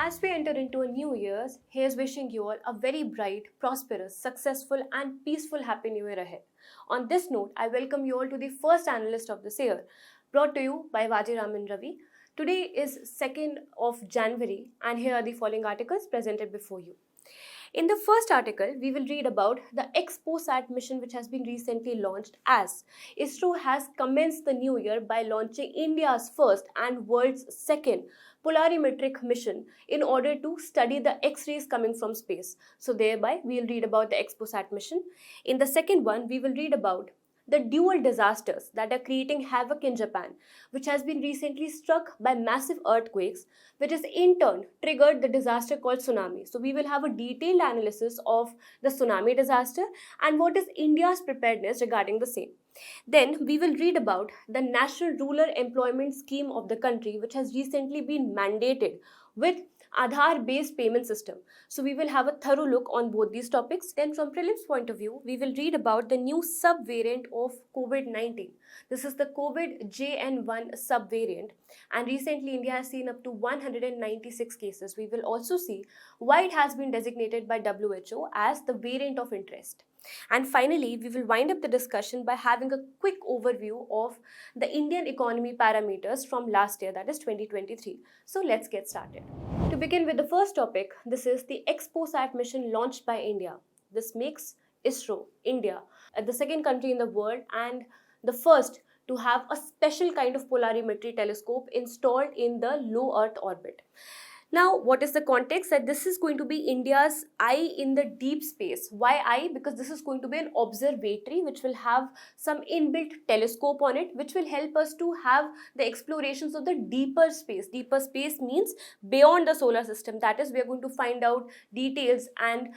As we enter into a new year, here's wishing you all a very bright, prosperous, successful, and peaceful happy new year ahead. On this note, I welcome you all to the first analyst of this year, brought to you by Vajiram and Ravi. Today is 2nd of January, and here are the following articles presented before you. In the first article, we will read about the XPoSat mission which has been recently launched as ISRO has commenced the new year by launching India's first and world's second polarimetric mission in order to study the X-rays coming from space. So thereby, we will read about the XPoSat mission. In the second one, we will read about the dual disasters that are creating havoc in Japan, which has been recently struck by massive earthquakes, which has in turn triggered the disaster called tsunami. So we will have a detailed analysis of the tsunami disaster and what is India's preparedness regarding the same. Then we will read about the National Rural Employment Scheme of the country, which has recently been mandated with Aadhaar-based payment system. So we will have a thorough look on both these topics. Then from prelims point of view, we will read about the new subvariant of COVID-19. This is the COVID JN1 subvariant, and recently India has seen up to 196 cases. We will also see why it has been designated by WHO as the variant of interest. And finally, we will wind up the discussion by having a quick overview of the Indian economy parameters from last year, that is 2023. So let's get started. To begin with the first topic, this is the XPoSat mission launched by India. This makes ISRO, India, the second country in the world and the first to have a special kind of polarimetry telescope installed in the low Earth orbit. Now, what is the context? That this is going to be India's eye in the deep space. Why eye? Because this is going to be an observatory which will have some inbuilt telescope on it, which will help us to have the explorations of the deeper space. Deeper space means beyond the solar system. That is, we are going to find out details and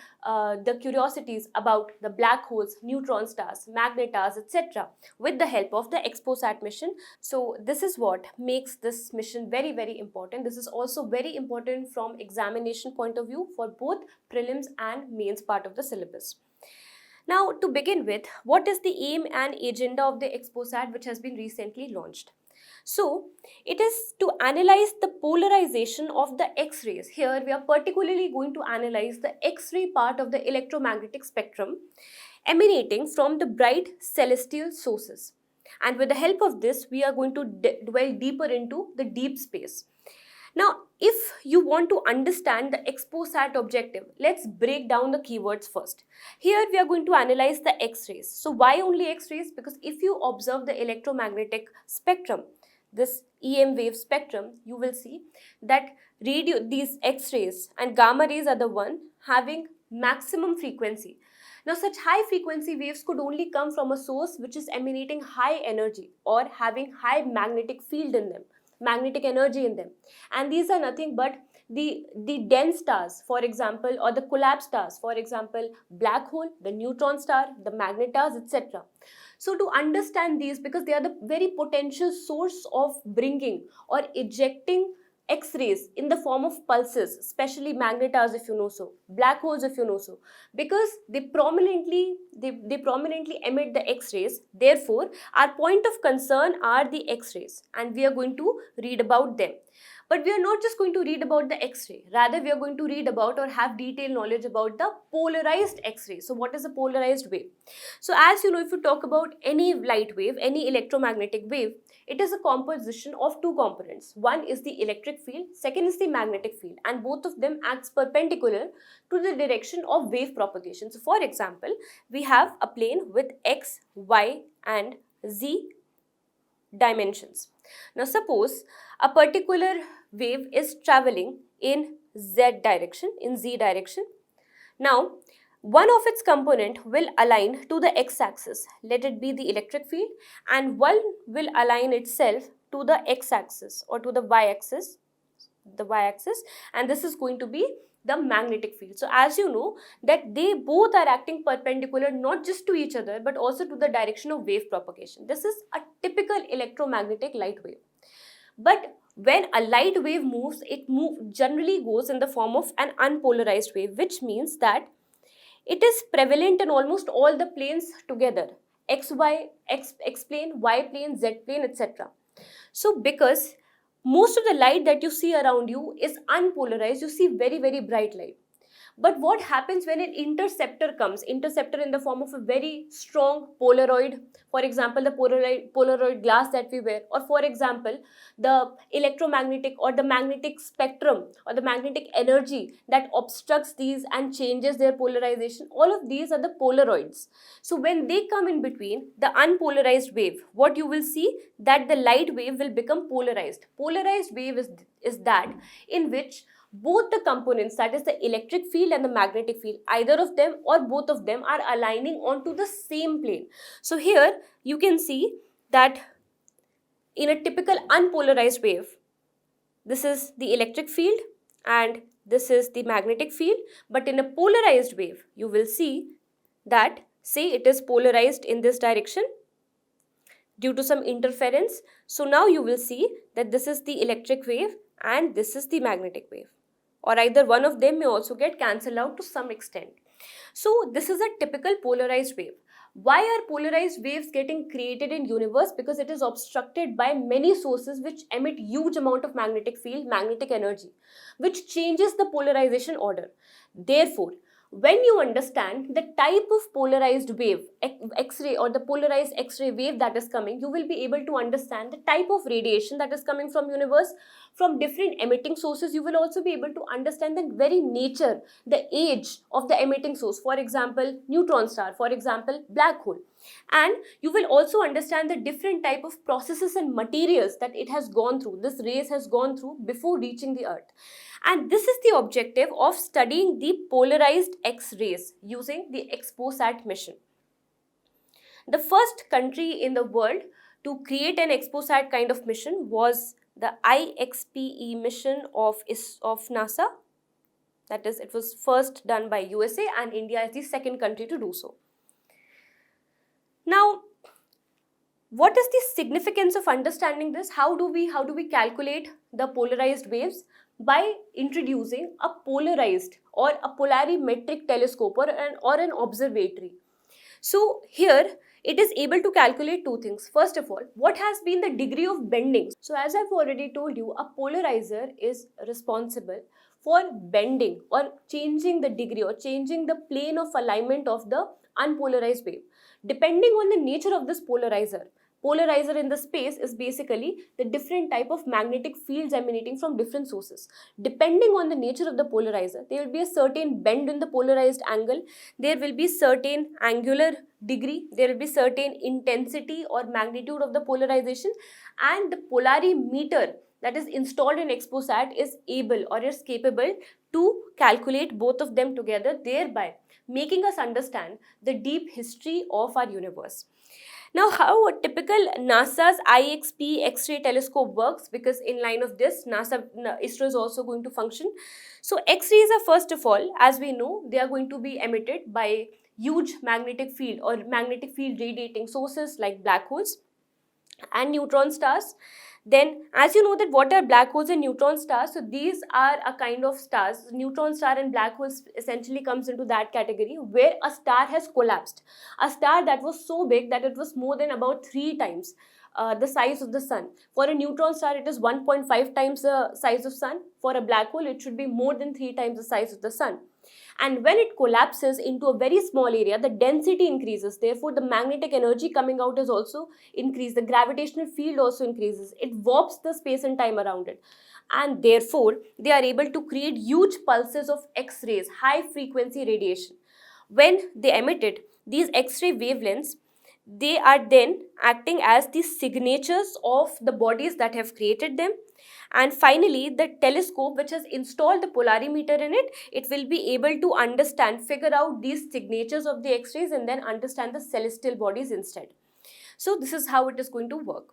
the curiosities about the black holes, neutron stars, magnetars, etc. with the help of the XPoSat mission. So this is what makes this mission very, very important. This is also very important from examination point of view for both prelims and mains part of the syllabus. Now, to begin with, what is the aim and agenda of the XPoSat which has been recently launched? So, it is to analyze the polarization of the X-rays. Here, we are particularly going to analyze the X-ray part of the electromagnetic spectrum emanating from the bright celestial sources. And with the help of this, we are going to dwell deeper into the deep space. Now, if you want to understand the XPoSat objective, let's break down the keywords first. Here we are going to analyze the X-rays. So why only X-rays? Because if you observe the electromagnetic spectrum, this EM wave spectrum, you will see that these X-rays and gamma rays are the one having maximum frequency. Now, such high frequency waves could only come from a source which is emanating high energy or having high magnetic field in them. Magnetic energy in them, and these are nothing but the dense stars, for example, or the collapsed stars, for example, black hole, the neutron star, the magnetars, etc. So to understand these, because they are the very potential source of bringing or ejecting X-rays in the form of pulses, especially magnetars if you know so, black holes if you know so, because they prominently emit the X-rays. Therefore, our point of concern are the X-rays, and we are going to read about them. But we are not just going to read about the X-ray, rather we are going to read about or have detailed knowledge about the polarized X-ray. So what is a polarized wave? So as you know, if you talk about any light wave, any electromagnetic wave, it is a composition of two components. One is the electric field, second is the magnetic field, and both of them acts perpendicular to the direction of wave propagation. So for example, we have a plane with X, Y and Z dimensions. Now suppose a particular wave is traveling in Z direction, in Z direction. Now, one of its component will align to the x-axis, let it be the electric field, and one will align itself to the x-axis or to the y-axis, and this is going to be the magnetic field. So as you know that they both are acting perpendicular not just to each other but also to the direction of wave propagation. This is a typical electromagnetic light wave. But when a light wave moves, it generally goes in the form of an unpolarized wave, which means that it is prevalent in almost all the planes together, X plane, Y plane, Z plane, etc. So because most of the light that you see around you is unpolarized. You see very, very bright light. But what happens when an interceptor comes? Interceptor in the form of a very strong Polaroid, for example, the Polaroid glass that we wear, or for example, the electromagnetic or the magnetic spectrum or the magnetic energy that obstructs these and changes their polarization. All of these are the Polaroids. So when they come in between the unpolarized wave, what you will see that the light wave will become polarized. Polarized wave is that in which both the components, that is the electric field and the magnetic field, either of them or both of them are aligning onto the same plane. So here you can see that in a typical unpolarized wave, this is the electric field and this is the magnetic field. But in a polarized wave, you will see that, say, it is polarized in this direction due to some interference. So now you will see that this is the electric wave and this is the magnetic wave, or either one of them may also get cancelled out to some extent. So this is a typical polarized wave. Why are polarized waves getting created in universe? Because it is obstructed by many sources which emit huge amount of magnetic field, magnetic energy, which changes the polarization order. Therefore, when you understand the type of polarized wave, X-ray or the polarized X-ray wave that is coming, you will be able to understand the type of radiation that is coming from universe, from different emitting sources. You will also be able to understand the very nature, the age of the emitting source. For example, neutron star, for example, black hole. And you will also understand the different type of processes and materials that it has gone through, this rays has gone through before reaching the earth. And this is the objective of studying the polarized X-rays using the XPoSat mission. The first country in the world to create an XPoSat kind of mission was the IXPE mission of NASA. That is, it was first done by USA and India is the second country to do so. Now, what is the significance of understanding this? How do we calculate the polarized waves? By introducing a polarized or a polarimetric telescope or an observatory. So here it is able to calculate two things. First of all, what has been the degree of bending? So as I've already told you, a polarizer is responsible for bending or changing the degree or changing the plane of alignment of the unpolarized wave. Depending on the nature of this polarizer in the space is basically the different type of magnetic fields emanating from different sources. Depending on the nature of the polarizer, there will be a certain bend in the polarized angle, there will be certain angular degree, there will be certain intensity or magnitude of the polarization, and the polarimeter that is installed in XPoSat is able or is capable to calculate both of them together, thereby making us understand the deep history of our universe. Now, how a typical NASA's IXP X-ray telescope works, because in line of this, ISRO is also going to function. So, X-rays are, first of all, as we know, they are going to be emitted by huge magnetic field or magnetic field radiating sources like black holes and neutron stars. Then, as you know that what are black holes and neutron stars? So these are a kind of stars. Neutron star and black holes essentially comes into that category where a star has collapsed. A star that was so big that it was more than about 3 times the size of the sun. For a neutron star, it is 1.5 times the size of sun. For a black hole, it should be more than 3 times the size of the sun. And when it collapses into a very small area, the density increases. Therefore, the magnetic energy coming out is also increased. The gravitational field also increases. It warps the space and time around it. And therefore, they are able to create huge pulses of X-rays, high frequency radiation. When they emit it, these X-ray wavelengths, they are then acting as the signatures of the bodies that have created them. And finally, the telescope which has installed the polarimeter in it, it will be able to understand, figure out these signatures of the X-rays and then understand the celestial bodies instead. So this is how it is going to work.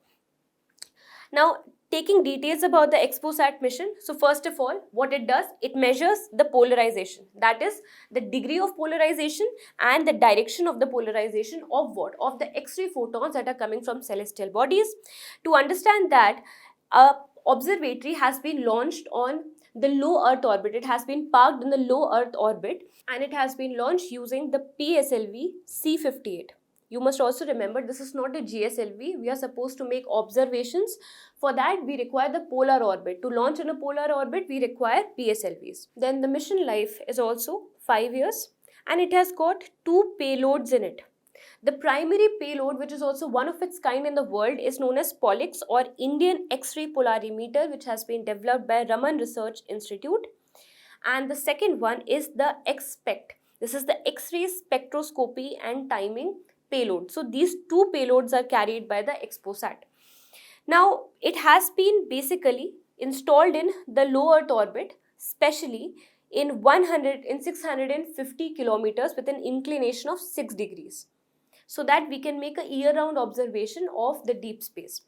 Now, taking details about the XPoSat mission. So first of all, what it does, it measures the polarization. That is the degree of polarization and the direction of the polarization of what? Of the X-ray photons that are coming from celestial bodies. To understand that, a observatory has been launched on the low Earth orbit. It has been parked in the low Earth orbit and it has been launched using the PSLV C-58. you must also remember this is not a GSLV. We are supposed to make observations. For that, we require the polar orbit. To launch in a polar orbit, we require PSLVs. Then the mission life is also 5 years, and it has got 2 payloads in it. The primary payload, which is also one of its kind in the world, is known as POLIX, or Indian X-ray Polarimeter, which has been developed by Raman Research Institute. And the second one is the XSPECT. This is the X-ray spectroscopy and timing payload. So these 2 payloads are carried by the XPoSat. Now, it has been basically installed in the low Earth orbit, especially in 650 kilometers with an inclination of 6 degrees, so that we can make a year-round observation of the deep space.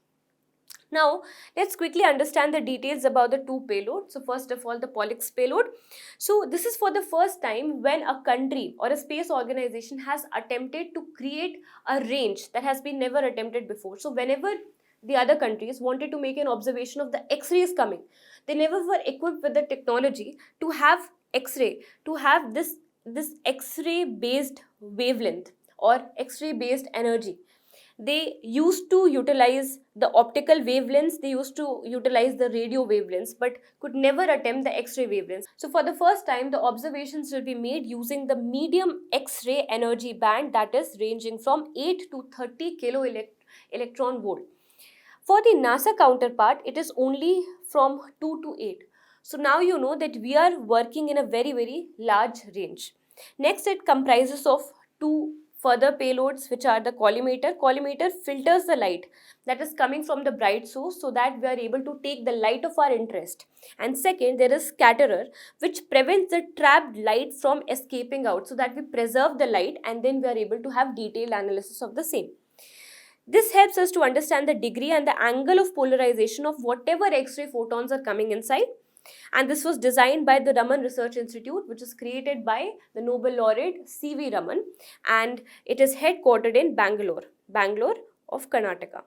Now, let's quickly understand the details about the 2 payloads. So, first of all, the POLIX payload. So, this is for the first time when a country or a space organization has attempted to create a range that has been never attempted before. So, whenever the other countries wanted to make an observation of the X-rays coming, they never were equipped with the technology to have X-ray, to have this X-ray based wavelength or X-ray based energy. They used to utilize the optical wavelengths, they used to utilize the radio wavelengths, but could never attempt the X-ray wavelengths. So for the first time, the observations will be made using the medium X-ray energy band, that is ranging from 8 to 30 electron volt. For the NASA counterpart, it is only from 2 to 8. So now you know that we are working in a very, very large range. Next, it comprises of 2 further payloads, which are the collimator. Collimator filters the light that is coming from the bright source so that we are able to take the light of our interest. And second, there is scatterer, which prevents the trapped light from escaping out so that we preserve the light and then we are able to have detailed analysis of the same. This helps us to understand the degree and the angle of polarization of whatever X-ray photons are coming inside. And this was designed by the Raman Research Institute, which is created by the Nobel laureate C.V. Raman, and it is headquartered in Bangalore of Karnataka.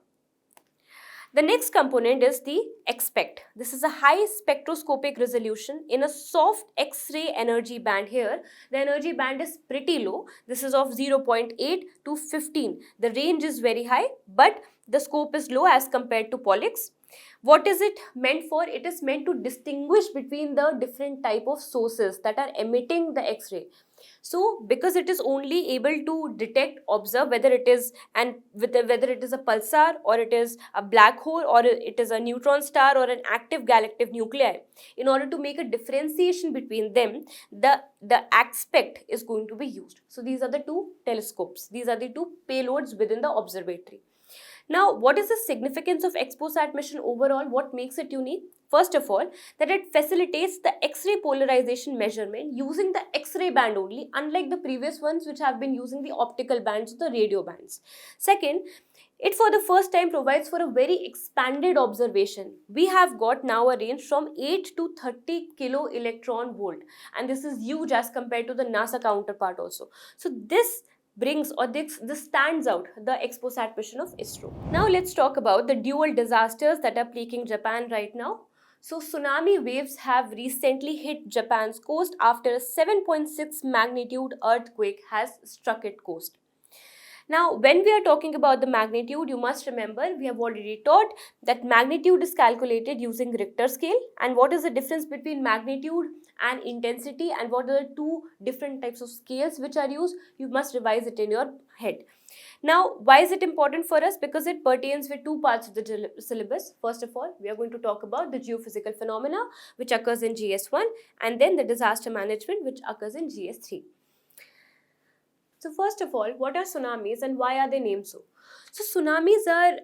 The next component is the XSPECT. This is a high spectroscopic resolution in a soft X-ray energy band. Here, the energy band is pretty low. This is of 0.8 to 15. The range is very high, but the scope is low as compared to POLIX. What is it meant for? It is meant to distinguish between the different type of sources that are emitting the X-ray. So, because it is only able to detect, observe whether it is whether it is a pulsar or it is a black hole or it is a neutron star or an active galactic nuclei. In order to make a differentiation between them, the XSPECT is going to be used. So, these are the 2 telescopes. These are the 2 payloads within the observatory. Now, what is the significance of XPoSat mission overall? What makes it unique? First of all, that it facilitates the X-ray polarization measurement using the X-ray band only, unlike the previous ones which have been using the optical bands or the radio bands. Second, it for the first time provides for a very expanded observation. We have got now a range from 8 to 30 kilo electron volt, and this is huge as compared to the NASA counterpart also. So this brings, or this stands out, the XPoSat mission of ISRO. Now let's talk about the dual disasters that are plaguing Japan right now. So tsunami waves have recently hit Japan's coast after a 7.6 magnitude earthquake has struck its coast. Now, when we are talking about the magnitude, you must remember we have already taught that magnitude is calculated using Richter scale. And what is the difference between magnitude and intensity, and what are the 2 different types of scales which are used? You must revise it in your head. Now, why is it important for us? Because it pertains with 2 parts of the syllabus. First of all, we are going to talk about the geophysical phenomena which occurs in GS1, and then the disaster management which occurs in GS3. So first of all, what are tsunamis and why are they named so? So tsunamis are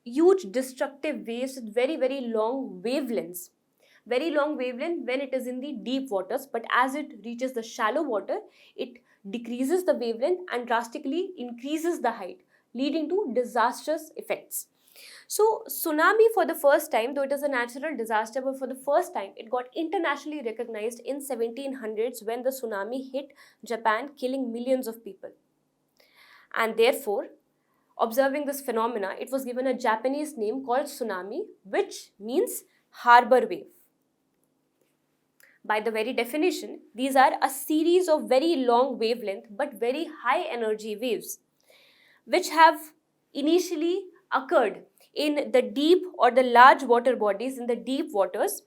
huge destructive waves with very, very long wavelengths. Very long wavelength when it is in the deep waters, but as it reaches the shallow water, it decreases the wavelength and drastically increases the height, leading to disastrous effects. So tsunami, for the first time, though it is a natural disaster, but for the first time it got internationally recognized in 1700s when the tsunami hit Japan, killing millions of people. And therefore, observing this phenomena, it was given a Japanese name called tsunami, which means harbor wave. By the very definition, these are a series of very long wavelength but very high energy waves. which have initially occurred in the deep or the large water bodies in the deep waters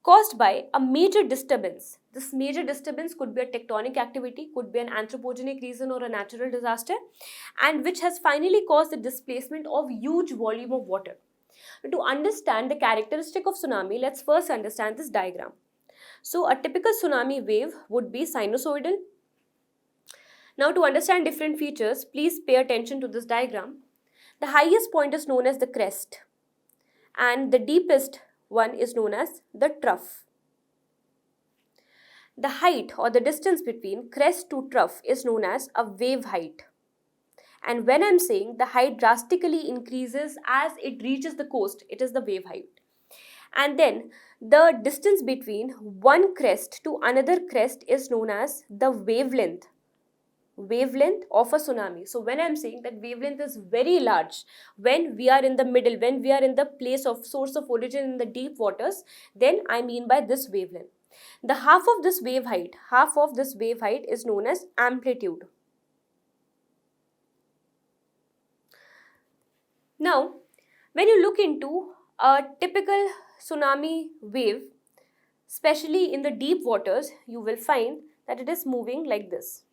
caused by a major disturbance. This major disturbance could be a tectonic activity, could be an anthropogenic reason or a natural disaster, and which has finally caused the displacement of huge volume of water. To understand the characteristic of tsunami, let's first understand this diagram. So a typical tsunami wave would be sinusoidal. Now to understand different features, please pay attention to this diagram. The highest point is known as the crest, and the deepest one is known as the trough. The height or the distance between crest to trough is known as a wave height. And when I'm saying the height drastically increases as it reaches the coast, it is the wave height. And then the distance between one crest to another crest is known as the wavelength of a tsunami. So when I'm saying that wavelength is very large, when we are in the middle, when we are in the place of source of origin in the deep waters, then I mean by this wavelength. The half of this wave height is known as amplitude. Now, when you look into a typical tsunami wave, especially in the deep waters, you will find that it is moving like this.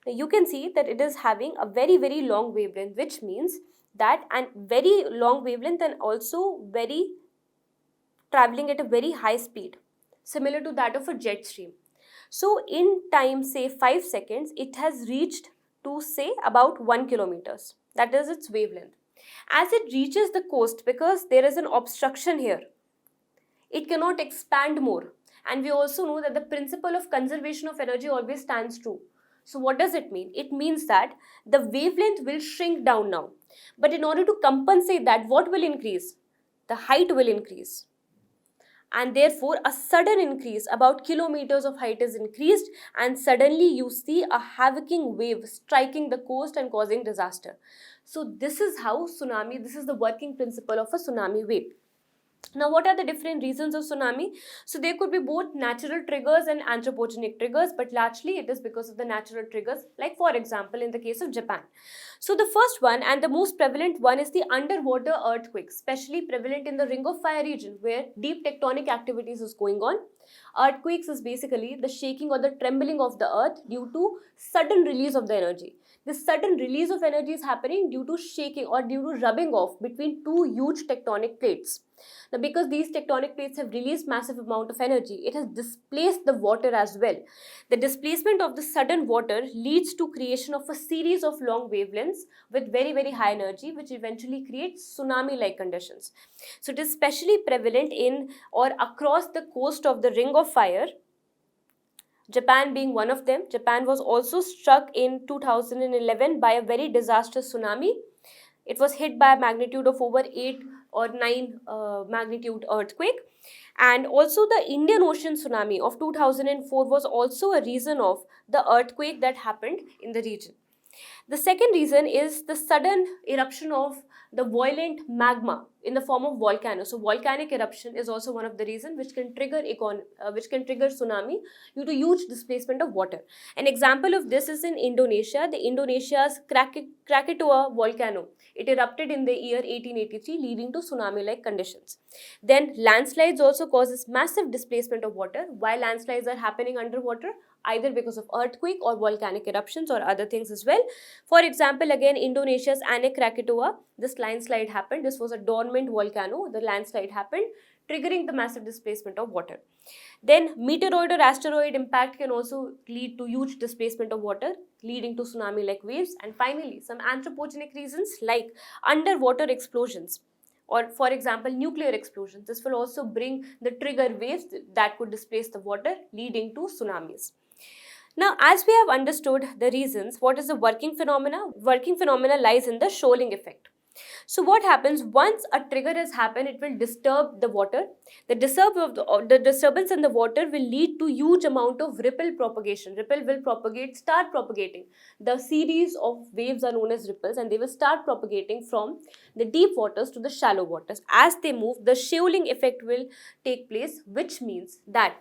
Now you can see that it is having a very, very long wavelength, which means that and very long wavelength and also very traveling at a very high speed, similar to that of a jet stream. So in time, say 5 seconds, it has reached to say about 1 kilometers. That is its wavelength. As it reaches the coast, because there is an obstruction here, it cannot expand more. And we also know that the principle of conservation of energy always stands true. So what does it mean? It means that the wavelength will shrink down now. But in order to compensate that, what will increase? The height will increase. And therefore, a sudden increase, about kilometers of height is increased, and suddenly you see a havocing wave striking the coast and causing disaster. So this is how this is the working principle of a tsunami wave. Now, what are the different reasons of tsunami? So, there could be both natural triggers and anthropogenic triggers, but largely it is because of the natural triggers, like for example, in the case of Japan. So, the first one and the most prevalent one is the underwater earthquake, especially prevalent in the Ring of Fire region where deep tectonic activities is going on. Earthquakes is basically the shaking or the trembling of the earth due to sudden release of the energy. This sudden release of energy is happening due to shaking or due to rubbing off between two huge tectonic plates. Now, because these tectonic plates have released massive amount of energy, it has displaced the water as well. The displacement of the sudden water leads to creation of a series of long wavelengths with very, very high energy, which eventually creates tsunami-like conditions. So, it is especially prevalent in or across the coast of the Ring of Fire, Japan being one of them. Japan was also struck in 2011 by a very disastrous tsunami. It was hit by a magnitude of over 8 or 9 magnitude earthquake. And also the Indian Ocean tsunami of 2004 was also a reason of the earthquake that happened in the region. The second reason is the sudden eruption of the violent magma in the form of volcano. So volcanic eruption is also one of the reasons which can trigger tsunami due to huge displacement of water. An example of this is in Indonesia. The Indonesia's Krakatoa volcano. It erupted in the year 1883, leading to tsunami-like conditions. Then landslides also causes massive displacement of water. While landslides are happening underwater, either because of earthquake or volcanic eruptions or other things as well. For example, again, Indonesia's Anak Krakatoa, this landslide happened. This was a dormant volcano. The landslide happened, triggering the massive displacement of water. Then meteoroid or asteroid impact can also lead to huge displacement of water, leading to tsunami-like waves. And finally, some anthropogenic reasons like underwater explosions, or for example nuclear explosions. This will also bring the trigger waves that could displace the water, leading to tsunamis. Now, as we have understood the reasons, what is the working phenomena? Working phenomena lies in the shoaling effect. So what happens once a trigger has happened, it will disturb the water. The disturbance in the water will lead to huge amount of ripple propagation. Ripple will start propagating. The series of waves are known as ripples, and they will start propagating from the deep waters to the shallow waters. As they move, the shoaling effect will take place, which means that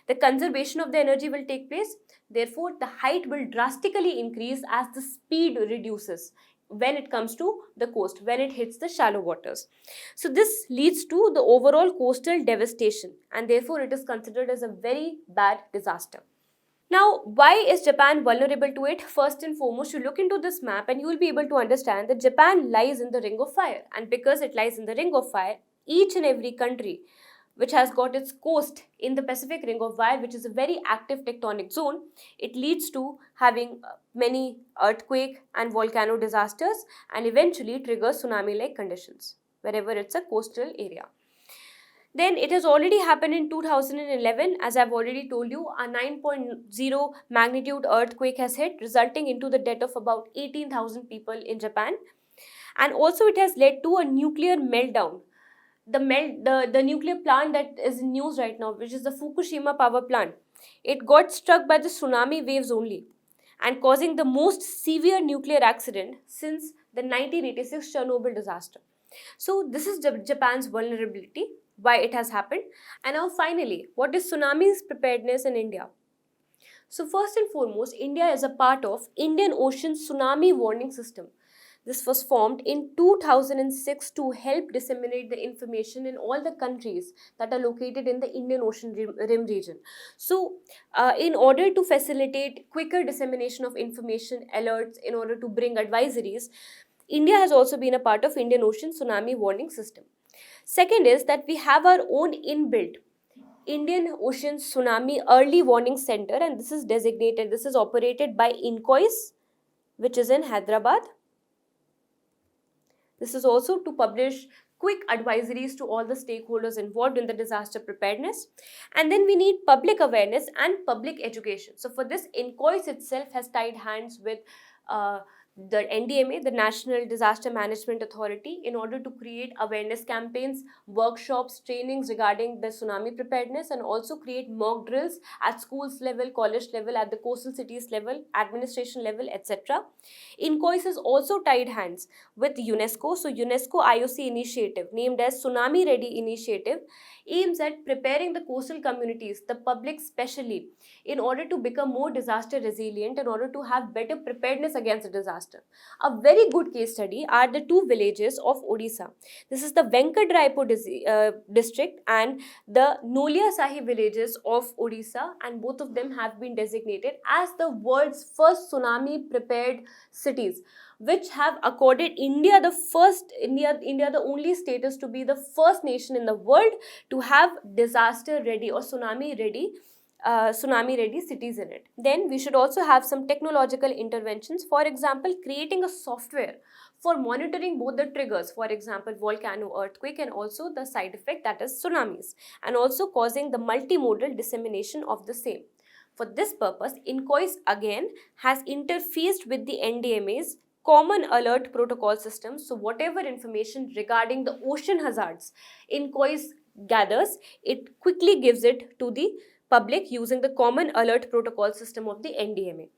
the conservation of the energy will take place. Therefore, the height will drastically increase as the speed reduces when it comes to the coast, when it hits the shallow waters. So this leads to the overall coastal devastation, and therefore it is considered as a very bad disaster. Now, why is Japan vulnerable to it? First and foremost, you look into this map and you will be able to understand that Japan lies in the ring of fire. And because it lies in the ring of fire, each and every country which has got its coast in the Pacific Ring of Fire, which is a very active tectonic zone, it leads to having many earthquake and volcano disasters, and eventually triggers tsunami-like conditions wherever it's a coastal area. Then it has already happened in 2011, as I've already told you, a 9.0 magnitude earthquake has hit, resulting into the death of about 18,000 people in Japan. And also it has led to a nuclear meltdown. The nuclear plant that is in news right now, which is the Fukushima power plant, it got struck by the tsunami waves only, and causing the most severe nuclear accident since the 1986 Chernobyl disaster. So this is Japan's vulnerability, why it has happened. And now finally, what is tsunami's preparedness in India? So first and foremost, India is a part of Indian Ocean Tsunami Warning System. This was formed in 2006 to help disseminate the information in all the countries that are located in the Indian Ocean Rim region. So, in order to facilitate quicker dissemination of information, alerts, in order to bring advisories, India has also been a part of Indian Ocean Tsunami Warning System. Second is that we have our own inbuilt Indian Ocean Tsunami Early Warning Center, and this is operated by INCOIS, which is in Hyderabad. This is also to publish quick advisories to all the stakeholders involved in the disaster preparedness. And then we need public awareness and public education. So for this, INCOIS itself has tied hands with the NDMA, the National Disaster Management Authority, in order to create awareness campaigns, workshops, trainings regarding the tsunami preparedness, and also create mock drills at schools level, college level, at the coastal cities level, administration level, etc. INCOIS has also tied hands with UNESCO. So UNESCO IOC initiative, named as Tsunami Ready Initiative, aims at preparing the coastal communities, the public specially, in order to become more disaster resilient, in order to have better preparedness against a disaster. A very good case study are the two villages of Odisha. This is the Venkatraipur district and the Nolia Sahi villages of Odisha, and both of them have been designated as the world's first tsunami prepared cities, which have accorded India the only status to be the first nation in the world to have disaster ready or tsunami ready cities in it. Then we should also have some technological interventions. For example, creating a software for monitoring both the triggers, for example, volcano, earthquake, and also the side effect, that is tsunamis, and also causing the multimodal dissemination of the same. For this purpose, INCOIS again has interfaced with the NDMA's Common Alert Protocol system. So whatever information regarding the ocean hazards INCOIS gathers, it quickly gives it to the public using the Common Alert Protocol system of the NDMA.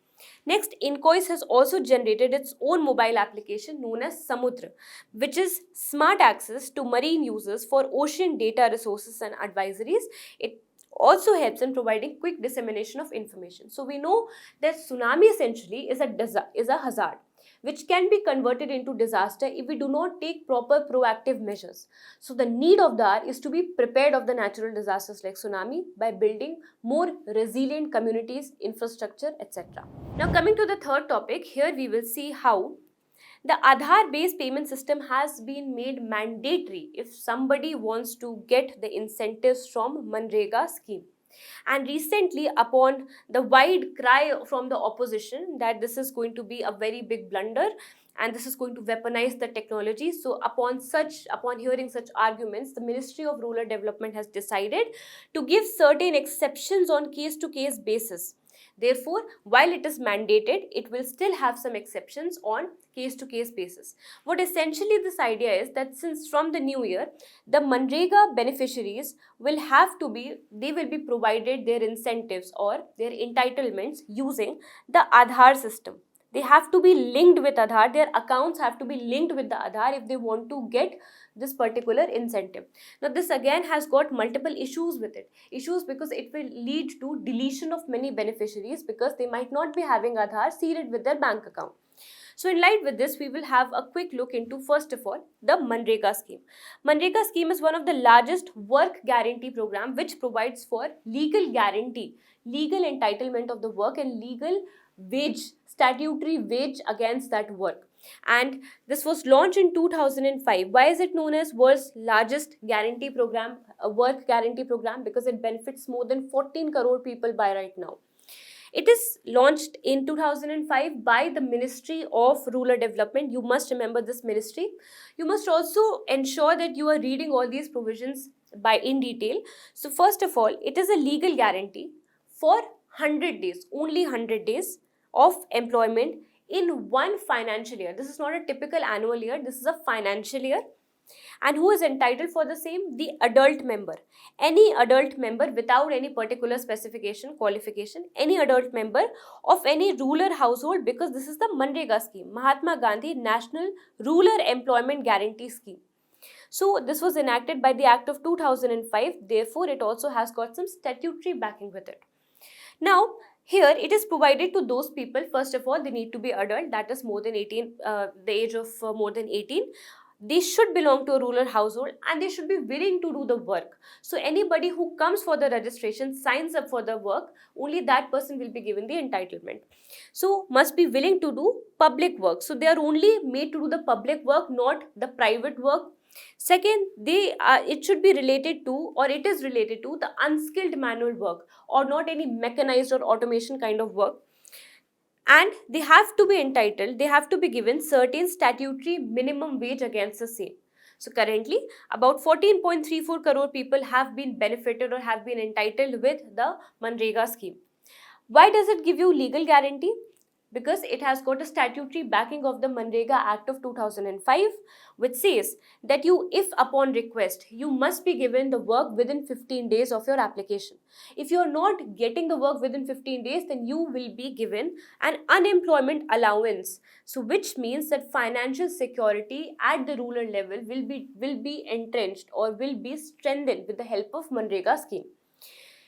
Next, INCOIS has also generated its own mobile application known as Samudra, which is smart access to marine users for ocean data resources and advisories. It also helps in providing quick dissemination of information. So we know that tsunami essentially is a hazard which can be converted into disaster if we do not take proper proactive measures. So the need of the hour is to be prepared of the natural disasters like tsunami by building more resilient communities, infrastructure, etc. Now coming to the third topic, here we will see how the Aadhaar-based payment system has been made mandatory if somebody wants to get the incentives from MGNREGA scheme. And recently, upon the wide cry from the opposition that this is going to be a very big blunder and this is going to weaponize the technology, so upon hearing such arguments, the Ministry of Rural Development has decided to give certain exceptions on case-to-case basis. Therefore, while it is mandated, it will still have some exceptions on case-to-case basis. What essentially this idea is that since from the new year, the MGNREGA beneficiaries will be provided their incentives or their entitlements using the Aadhaar system. they have to be linked with Aadhaar. Their accounts have to be linked with the Aadhaar if they want to get this particular incentive. Now this again has got multiple issues with it. Issues because it will lead to deletion of many beneficiaries because they might not be having Aadhaar seeded with their bank account. So in light with this, we will have a quick look into, first of all, the MGNREGA scheme. MGNREGA scheme is one of the largest work guarantee program which provides for legal guarantee, legal entitlement of the work and legal wage, statutory wage against that work. And this was launched in 2005. Why is it known as world's largest guarantee program, a work guarantee program? Because it benefits more than 14 crore people by right now. It is launched in 2005 by the Ministry of Rural Development. You must remember this ministry. You must also ensure that you are reading all these provisions in detail. So first of all, it is a legal guarantee for 100 days, only 100 days of employment in one financial year. This is not a typical annual year, this is a financial year. And who is entitled for the same? The adult member. Any adult member without any particular specification, qualification, any adult member of any rural household, because this is the MGNREGA scheme, Mahatma Gandhi National Rural Employment Guarantee Scheme. So this was enacted by the Act of 2005, therefore it also has got some statutory backing with it. Now, here it is provided to those people, first of all, they need to be adult, that is more than 18, the age of more than 18. They should belong to a rural household and they should be willing to do the work. So anybody who comes for the registration, signs up for the work, only that person will be given the entitlement. So must be willing to do public work. So they are only made to do the public work, not the private work. Second, it should be related to, or it is related to, the unskilled manual work or not any mechanized or automation kind of work. And they have to be entitled, they have to be given certain statutory minimum wage against the same. So currently, about 14.34 crore people have been benefited or have been entitled with the MGNREGA scheme. Why does it give you legal guarantee? Because it has got a statutory backing of the MGNREGA Act of 2005, which says that if upon request, you must be given the work within 15 days of your application. If you are not getting the work within 15 days, then you will be given an unemployment allowance. So which means that financial security at the rural level will be entrenched or will be strengthened with the help of MGNREGA scheme.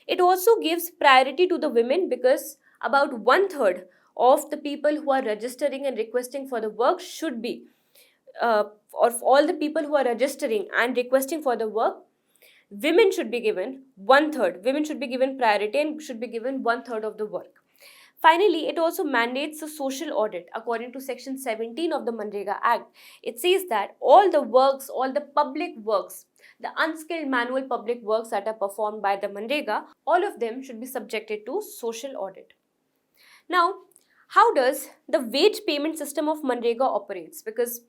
It also gives priority to the women because about 1/3 of the people who are registering and requesting for the work should be, or all the people who are registering and requesting for the work, women should be given 1/3. Women should be given priority and should be given 1/3 of the work. Finally, it also mandates a social audit according to section 17 of the MGNREGA Act. It says that all the works, all the public works, the unskilled manual public works that are performed by the MGNREGA, all of them should be subjected to social audit. Now, how does the wage payment system of MGNREGA operates? Because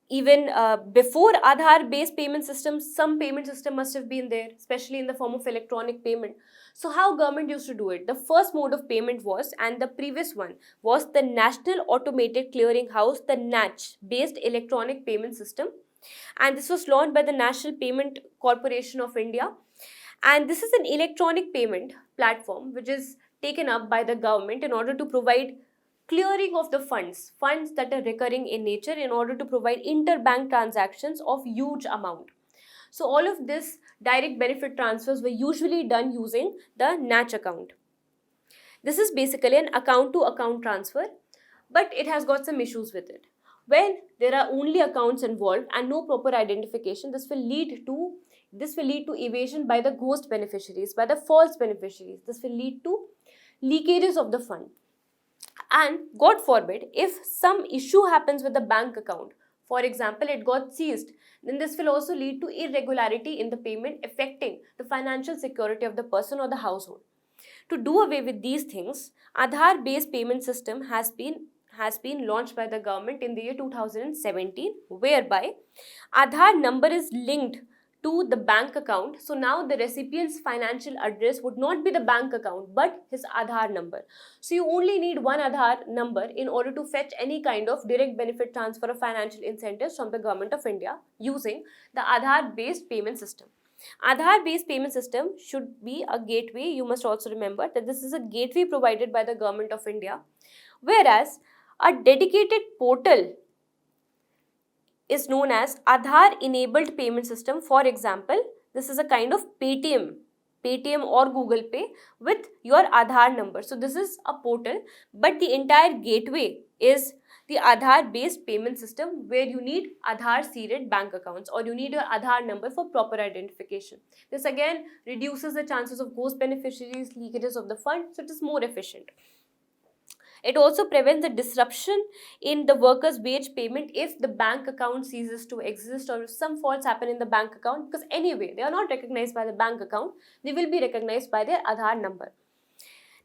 even before Aadhaar-based payment systems, some payment system must have been there, especially in the form of electronic payment. So how government used to do it? The first mode of payment was, and the previous one was, the National Automated Clearing House, the NACH-based electronic payment system. And this was launched by the National Payment Corporation of India. And this is an electronic payment platform which is taken up by the government in order to provide clearing of the funds that are recurring in nature, in order to provide interbank transactions of huge amount. So all of this direct benefit transfers were usually done using the NACH account. This is basically an account to account transfer, but it has got some issues with it. When there are only accounts involved and no proper identification, this will lead to evasion by the ghost beneficiaries, by the false beneficiaries. This will lead to leakages of the fund. And God forbid, if some issue happens with the bank account, for example, it got seized, then this will also lead to irregularity in the payment, affecting the financial security of the person or the household. To do away with these things, Aadhaar-based payment system has been launched by the government in the year 2017, whereby Aadhaar number is linked to the bank account. So now the recipient's financial address would not be the bank account but his Aadhaar number. So you only need one Aadhaar number in order to fetch any kind of direct benefit transfer of financial incentives from the government of India using the Aadhaar-based payment system. Aadhaar-based payment system should be a gateway. You must also remember that this is a gateway provided by the government of India, whereas A dedicated portal is known as Aadhaar enabled payment system. For example, this is a kind of Paytm or Google Pay with your Aadhaar number. So this is a portal, but the entire gateway is the Aadhaar based payment system where you need Aadhaar seeded bank accounts or you need your Aadhaar number for proper identification. This again reduces the chances of ghost beneficiaries, leakages of the fund, so it is more efficient. It also prevents the disruption in the workers' wage payment if the bank account ceases to exist or if some faults happen in the bank account, because anyway, they are not recognized by the bank account, they will be recognized by their Aadhaar number.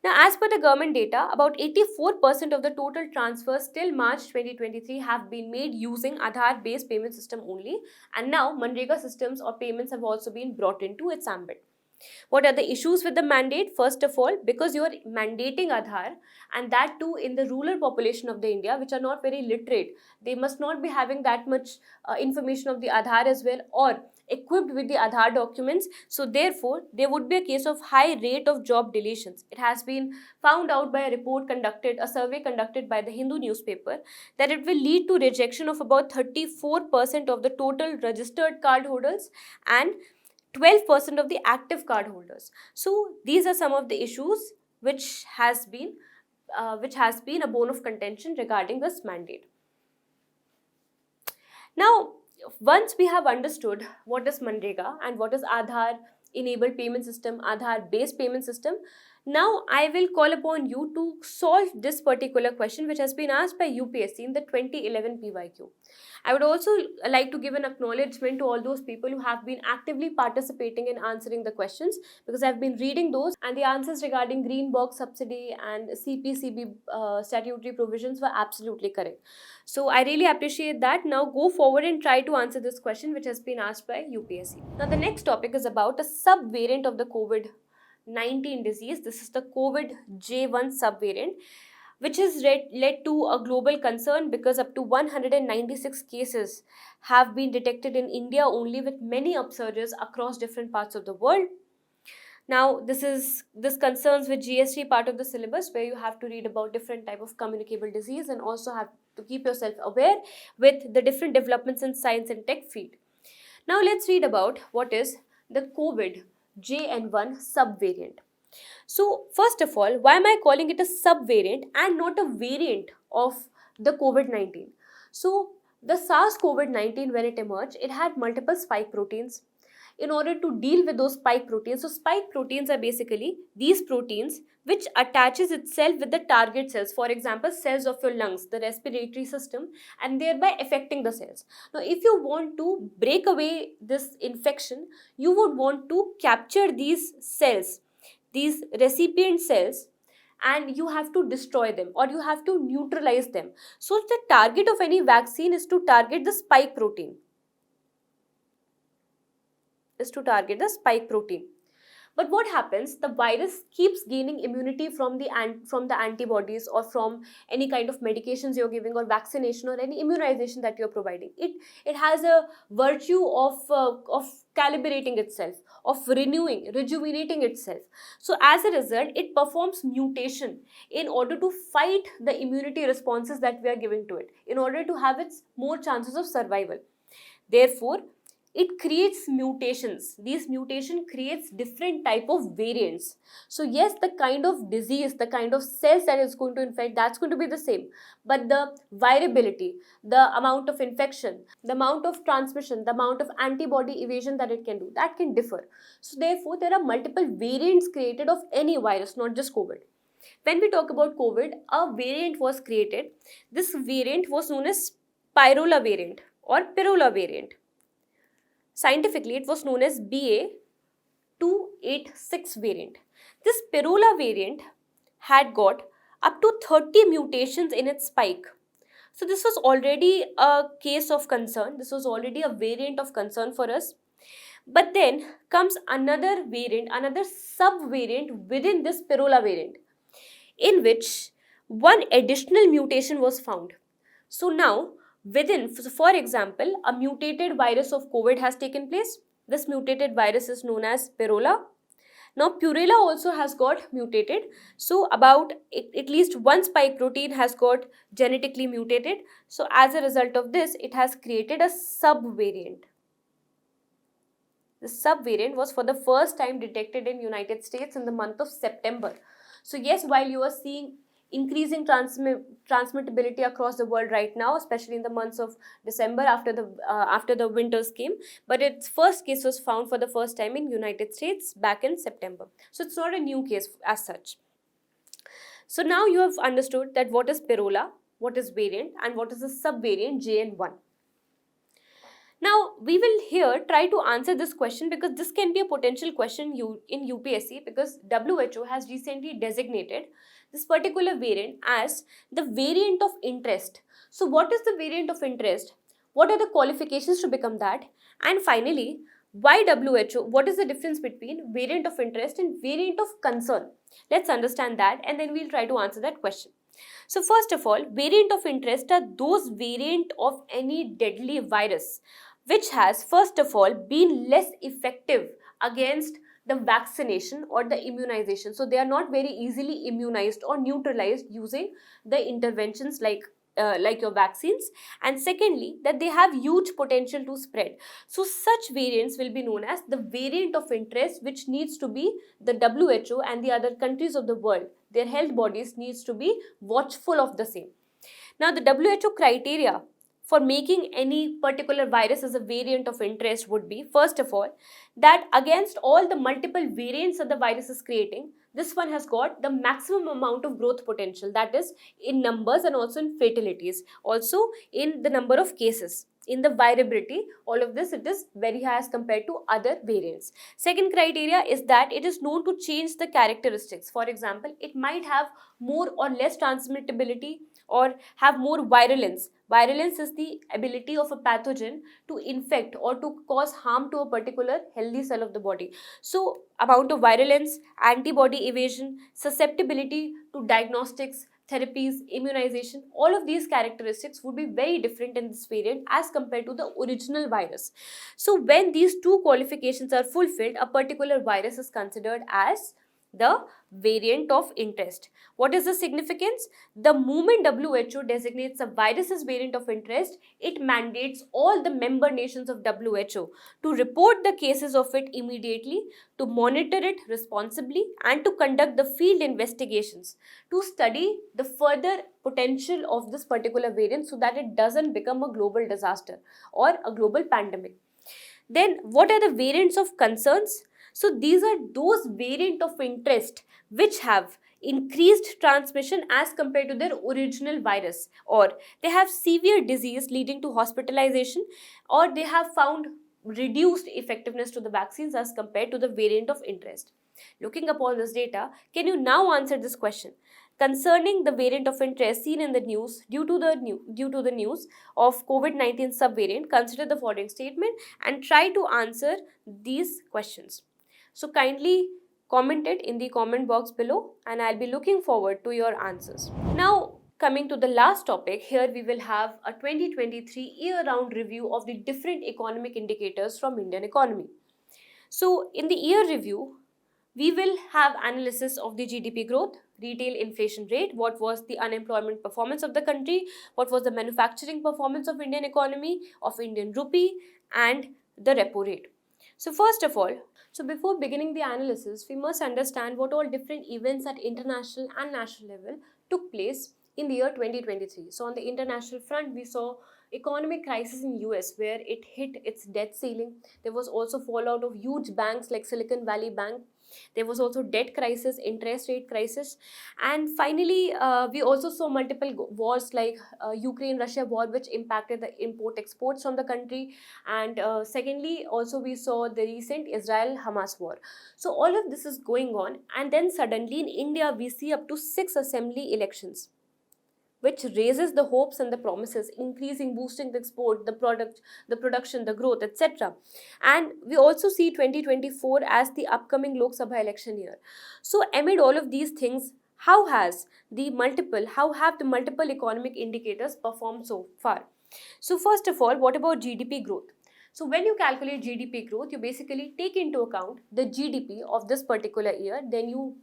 Now, as per the government data, about 84% of the total transfers till March 2023 have been made using Aadhaar-based payment system only, and now MGNREGA systems or payments have also been brought into its ambit. What are the issues with the mandate? First of all, because you are mandating Aadhaar, and that too in the rural population of the India, which are not very literate, they must not be having that much information of the Aadhaar as well or equipped with the Aadhaar documents. So therefore, there would be a case of high rate of job deletions. It has been found out by a survey conducted by the Hindu newspaper, that it will lead to rejection of about 34% of the total registered cardholders and 12% of the active card holders. So these are some of the issues which has been a bone of contention regarding this mandate. Now, once we have understood what is MGNREGA and what is Aadhaar enabled payment system, Aadhaar based payment system, now I will call upon you to solve this particular question which has been asked by UPSC in the 2011 PYQ. I would also like to give an acknowledgement to all those people who have been actively participating in answering the questions, because I've been reading those and the answers regarding green box subsidy and CPCB statutory provisions were absolutely correct. So I really appreciate that. Now go forward and try to answer this question which has been asked by UPSC. Now the next topic is about a subvariant of the COVID-19 disease. This is the COVID J1 subvariant, which has led to a global concern because up to 196 cases have been detected in India only, with many upsurges across different parts of the world. Now, this concerns with GST part of the syllabus, where you have to read about different type of communicable disease and also have to keep yourself aware with the different developments in science and tech field. Now, let's read about what is the COVID JN1 subvariant. So, first of all, why am I calling it a subvariant and not a variant of the COVID-19? So, the SARS-CoV-19, when it emerged, it had multiple spike proteins. In order to deal with those spike proteins, so spike proteins are basically these proteins which attaches itself with the target cells, for example, cells of your lungs, the respiratory system, and thereby affecting the cells. Now, if you want to break away this infection, you would want to capture these cells, these recipient cells, and you have to destroy them or you have to neutralize them. So the target of any vaccine is to target the spike protein. But what happens? The virus keeps gaining immunity from the antibodies or from any kind of medications you're giving or vaccination or any immunization that you're providing. It has a virtue of calibrating itself, of rejuvenating itself. So as a result, it performs mutation in order to fight the immunity responses that we are giving to it, in order to have its more chances of survival. Therefore, it creates mutations. These mutation creates different type of variants. So yes, the kind of disease, the kind of cells that is going to infect, that's going to be the same. But the viability, the amount of infection, the amount of transmission, the amount of antibody evasion that it can do, that can differ. So therefore, there are multiple variants created of any virus, not just COVID. When we talk about COVID, a variant was created. This variant was known as Pyrola variant or Pirola variant. Scientifically, it was known as BA286 variant. This Pirola variant had got up to 30 mutations in its spike. So this was already a case of concern. This was already a variant of concern for us. But then comes another variant, another subvariant within this Pirola variant, in which one additional mutation was found. So now, for example, a mutated virus of COVID has taken place. This mutated virus is known as Pirola. Now Purella also has got mutated. So about at least one spike protein has got genetically mutated. So as a result of this, it has created a subvariant. The subvariant was for the first time detected in United States in the month of September. So yes, while you are seeing increasing transmittability across the world right now, especially in the months of December after the winters came, but its first case was found for the first time in United States back in September. So it's not a new case as such. So now you have understood that what is Purella, what is variant, and what is the subvariant JN1. Now, we will here try to answer this question because this can be a potential question in UPSC, because WHO has recently designated this particular variant as the variant of interest. So, what is the variant of interest? What are the qualifications to become that? And finally, why WHO? What is the difference between variant of interest and variant of concern? Let's understand that, and then we'll try to answer that question. So first of all, variant of interest are those variant of any deadly virus which has first of all been less effective against the vaccination or the immunization. So they are not very easily immunized or neutralized using the interventions like your vaccines. And secondly, that they have huge potential to spread. So such variants will be known as the variant of interest, which needs to be the WHO and the other countries of the world, their health bodies needs to be watchful of the same. Now the WHO criteria for making any particular virus as a variant of interest would be, first of all, that against all the multiple variants that the virus is creating, this one has got the maximum amount of growth potential, that is in numbers and also in fatalities, also in the number of cases. In the virability, all of this, it is very high as compared to other variants. Second criteria is that it is known to change the characteristics. For example, it might have more or less transmittability or have more virulence. Virulence is the ability of a pathogen to infect or to cause harm to a particular healthy cell of the body. So, amount of virulence, antibody evasion, susceptibility to diagnostics, therapies, immunization, all of these characteristics would be very different in this variant as compared to the original virus. So, when these two qualifications are fulfilled, a particular virus is considered as the variant of interest. What is the significance? The moment WHO designates a virus as variant of interest, it mandates all the member nations of WHO to report the cases of it immediately, to monitor it responsibly, and to conduct the field investigations to study the further potential of this particular variant so that it doesn't become a global disaster or a global pandemic. Then, what are the variants of concerns? So these are those variant of interest which have increased transmission as compared to their original virus, or they have severe disease leading to hospitalization, or they have found reduced effectiveness to the vaccines as compared to the variant of interest. Looking upon this data, can you now answer this question? Concerning the variant of interest seen in the news due to the news of COVID-19 subvariant, consider the following statement and try to answer these questions. So kindly comment it in the comment box below and I'll be looking forward to your answers. Now coming to the last topic, here we will have a 2023 year-round review of the different economic indicators from Indian economy. So in the year review, we will have analysis of the GDP growth, retail inflation rate, what was the unemployment performance of the country, what was the manufacturing performance of Indian economy, of Indian rupee, and the repo rate. So first of all, before beginning the analysis, we must understand what all different events at international and national level took place in the year 2023. So on the international front, we saw economic crisis in US where it hit its debt ceiling. There was also fallout of huge banks like Silicon Valley Bank. There was also debt crisis, interest rate crisis, and finally we also saw multiple wars like Ukraine-Russia war, which impacted the import-exports from the country, and secondly also we saw the recent Israel-Hamas war. So all of this is going on, and then suddenly in India we see up to 6 assembly elections, which raises the hopes and the promises, increasing, boosting the export, the production, the growth, etc. And we also see 2024 as the upcoming Lok Sabha election year. So amid all of these things, how have the multiple economic indicators performed so far? So first of all, what about GDP growth? So when you calculate GDP growth, you basically take into account the GDP of this particular year. Then you,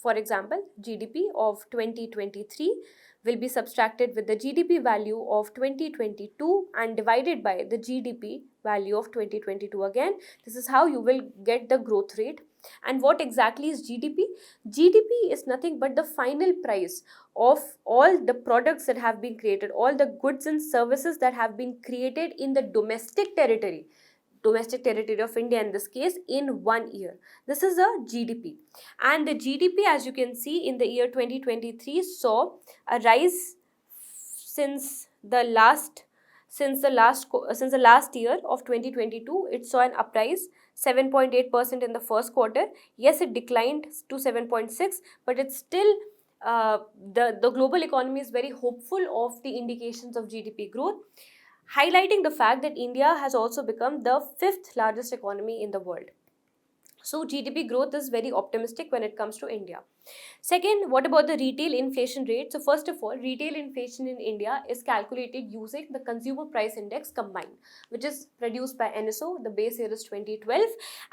for example, GDP of 2023 will be subtracted with the GDP value of 2022 and divided by the GDP value of 2022 again. This is how you will get the growth rate. And what exactly is GDP? GDP is nothing but the final price of all the products that have been created, all the goods and services that have been created in the domestic territory of India in this case, in 1 year. This is a GDP. And the GDP, as you can see, in the year 2023 saw a rise since the last year of 2022. It saw an uprise 7.8% in the first quarter. Yes, it declined to 7.6, but it's still the global economy is very hopeful of the indications of GDP growth, highlighting the fact that India has also become the 5th largest economy in the world. So GDP growth is very optimistic when it comes to India. Second, what about the retail inflation rate? So first of all, retail inflation in India is calculated using the consumer price index combined, which is produced by NSO. The base year is 2012.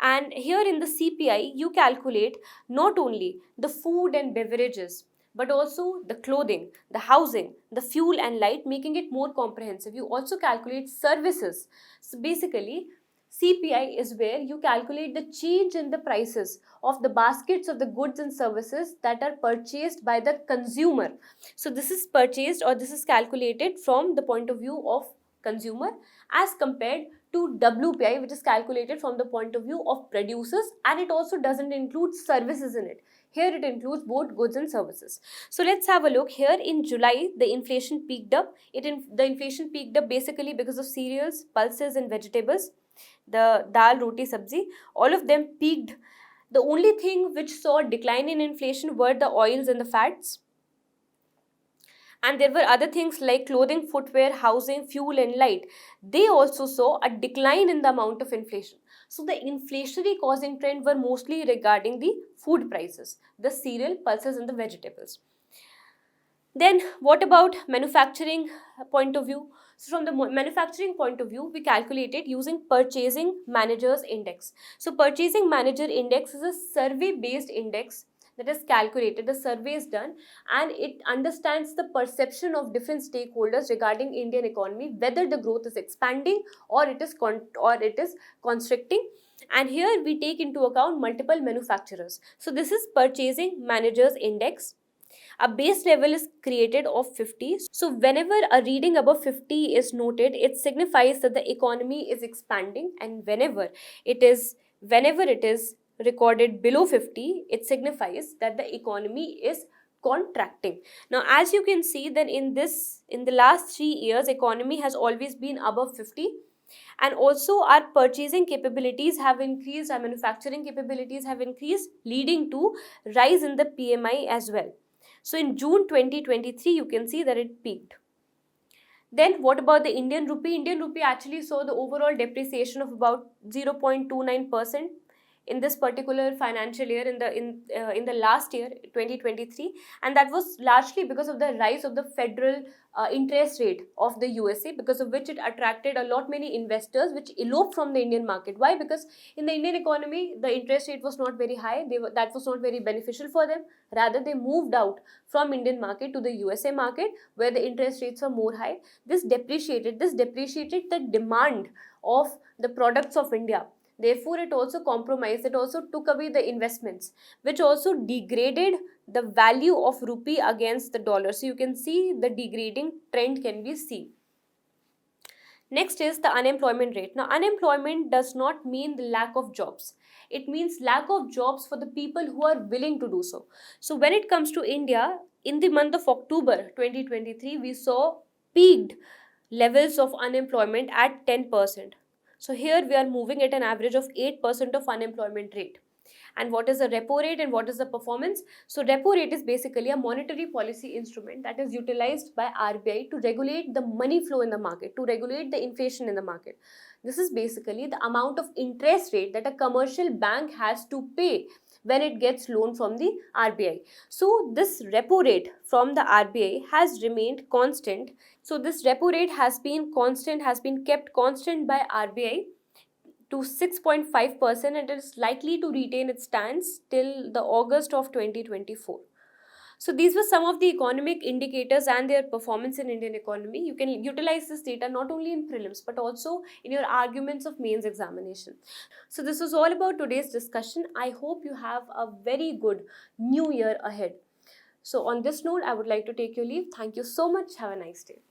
And here in the CPI, you calculate not only the food and beverages, but also the clothing, the housing, the fuel and light, making it more comprehensive. You also calculate services. So basically, CPI is where you calculate the change in the prices of the baskets of the goods and services that are purchased by the consumer. So this is purchased, or this is calculated from the point of view of consumer, as compared to WPI, which is calculated from the point of view of producers, and it also doesn't include services in it. Here it includes both goods and services. So let's have a look. Here in July, the inflation peaked up. The inflation peaked up basically because of cereals, pulses and vegetables. The dal, roti, sabzi, all of them peaked. The only thing which saw a decline in inflation were the oils and the fats. And there were other things like clothing, footwear, housing, fuel and light. They also saw a decline in the amount of inflation. So the inflationary causing trend were mostly regarding the food prices, the cereal, pulses and the vegetables. Then what about manufacturing point of view? So from the manufacturing point of view, we calculated using Purchasing Managers Index. So Purchasing Manager Index is a survey based index that is calculated. The survey is done and it understands the perception of different stakeholders regarding Indian economy, whether the growth is expanding or it is constricting. And here we take into account multiple manufacturers. So this is Purchasing Managers Index. A base level is created of 50. So whenever a reading above 50 is noted, it signifies that the economy is expanding, and whenever it is recorded below 50, it signifies that the economy is contracting. Now as you can see, then in the last 3 years, economy has always been above 50. And also our purchasing capabilities have increased, our manufacturing capabilities have increased, leading to rise in the PMI as well. So in June 2023, you can see that it peaked. Then what about the Indian rupee? Indian rupee actually saw the overall depreciation of about 0.29% in this particular financial year, in the last year 2023, and that was largely because of the rise of the federal interest rate of the USA, because of which it attracted a lot many investors which eloped from the Indian market. Why? Because in the Indian economy the interest rate was not very high, that was not very beneficial for them. Rather, they moved out from Indian market to the USA market where the interest rates are more high. This depreciated the demand of the products of India. Therefore, it also compromised, it also took away the investments, which also degraded the value of rupee against the dollar. So you can see the degrading trend can be seen. Next is the unemployment rate. Now, unemployment does not mean the lack of jobs. It means lack of jobs for the people who are willing to do so. So when it comes to India, in the month of October 2023, we saw peaked levels of unemployment at 10%. So here we are moving at an average of 8% of unemployment rate. And what is the repo rate and what is the performance? So repo rate is basically a monetary policy instrument that is utilized by RBI to regulate the money flow in the market, to regulate the inflation in the market. This is basically the amount of interest rate that a commercial bank has to pay when it gets loan from the RBI. So this repo rate from the RBI has remained constant. So this repo rate has been kept constant by RBI to 6.5%, and it is likely to retain its stance till the August of 2024. So these were some of the economic indicators and their performance in Indian economy. You can utilize this data not only in prelims but also in your arguments of mains examination. So this was all about today's discussion. I hope you have a very good new year ahead. So on this note, I would like to take your leave. Thank you so much. Have a nice day.